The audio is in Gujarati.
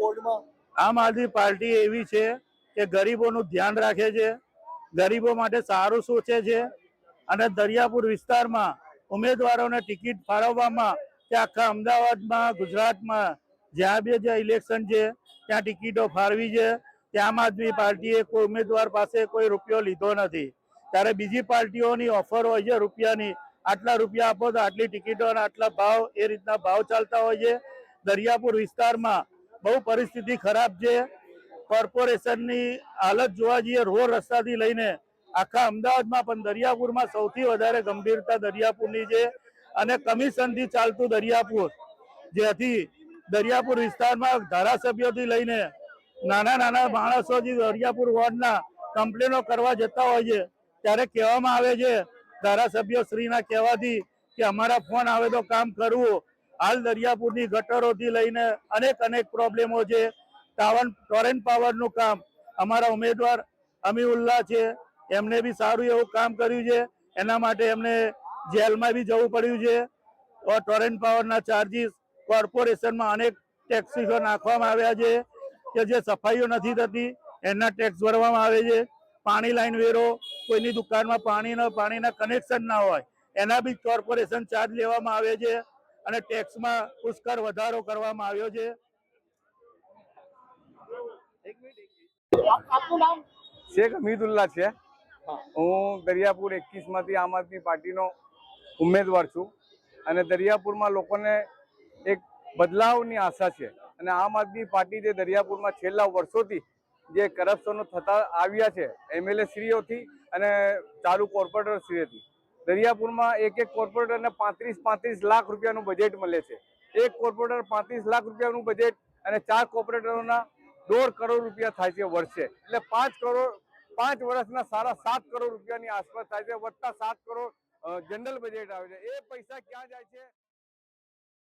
વોર્ડમાં? આમ આદમી પાર્ટી એવી છે કે ગરીબોનું ધ્યાન રાખે છે, ગરીબો માટે સારું સોચે છે અને દરિયાપુર વિસ્તારમાં ઉમેદવારોને ટિકિટ ફાળવવામાં કે આખા અમદાવાદમાં, ગુજરાતમાં જ્યાં બી જે ઇલેક્શન છે ત્યાં ટિકિટો ફાળવી છે. ત્યાં આમ આદમી પાર્ટીએ કોઈ ઉમેદવાર પાસે કોઈ રૂપિયો લીધો નથી. ત્યારે બીજી પાર્ટીઓની ઓફર હોય છે રૂપિયાની, આટલા રૂપિયા આપો તો આટલી ટિકિટો અને આટલા ભાવ, એ રીતના ભાવ ચાલતા હોય છે. દરિયાપુર વિસ્તારમાં બહુ પરિસ્થિતિ ખરાબ છે. કોર્પોરેશનની હાલત જોવા જઈએ, રોડ રસ્તાથી લઈને આખા અમદાવાદમાં પણ દરિયાપુરમાં સૌથી વધારે ગંભીરતા દરિયાપુરની છે અને કમિશનથી ચાલતું દરિયાપુર, જેથી દરિયાપુર વિસ્તારમાં ધારાસભ્યોથી લઈને નાના નાના માણસો જે દરિયાપુર વોર્ડના કમ્પ્લેનો કરવા જતા હોય છે ત્યારે કહેવામાં આવે છે ધારાસભ્ય શ્રીના કહેવાથી કે અમારા ફોન આવે તો કામ કરવું. હાલ દરિયાપુરની ગટરોથી લઈને અનેક પ્રોબ્લેમો છે. ટોરેન્ટ પાવરનું કામ અમારા ઉમેદવાર અમીઉલ્લાહ છે, એમને બી સારું એવું કામ કર્યું છે. એના માટે એમને જેલમાં બી જવું પડ્યું છે. ટોરેન્ટ પાવરના ચાર્જીસ કોર્પોરેશનમાં અનેક ટેક્સીસો નાખવામાં આવ્યા છે કે જે સફાઈઓ નથી થતી એના ટેક્સ ભરવામાં આવે છે. પાણી લાઈન વેરો, કોઈની દુકાનમાં પાણીના કનેક્શન ના હોય એના બી કોર્પોરેશન ચાર્જ લેવામાં આવે છે અને ટેક્સમાં પુષ્કળ વધારો કરવામાં આવ્યો છે. આપનું નામ? શેખ હમીદુલ્લાહ છે. હું દરિયાપુર 21 માંથી આમ આદમી પાર્ટીનો ઉમેદવાર છું અને દરિયાપુરમાં લોકોને એક બદલાવની આશા છે અને આમ આદમી પાર્ટી જે દરિયાપુરમાં છેલ્લા વર્ષોથી જે કરપ્શનો થતા આવ્યા છે એમએલએ શ્રીઓથી અને ચાલુ કોર્પોરેટર શ્રીઓથી, દરિયાપુરમાં એક કોર્પોરેટરને 35 લાખ રૂપિયાનું બજેટ મળે છે. એક કોર્પોરેટર 35 લાખ રૂપિયાનું બજેટ અને 4 કોર્પોરેટરોના 1.5 કરોડ રૂપિયા થાય છે વર્ષે. એટલે 5 વર્ષના 7.5 કરોડ રૂપિયાની આસપાસ થાય છે, વત્તા 7 કરોડ જનરલ બજેટ આવે છે. એ પૈસા ક્યાં જાય છે?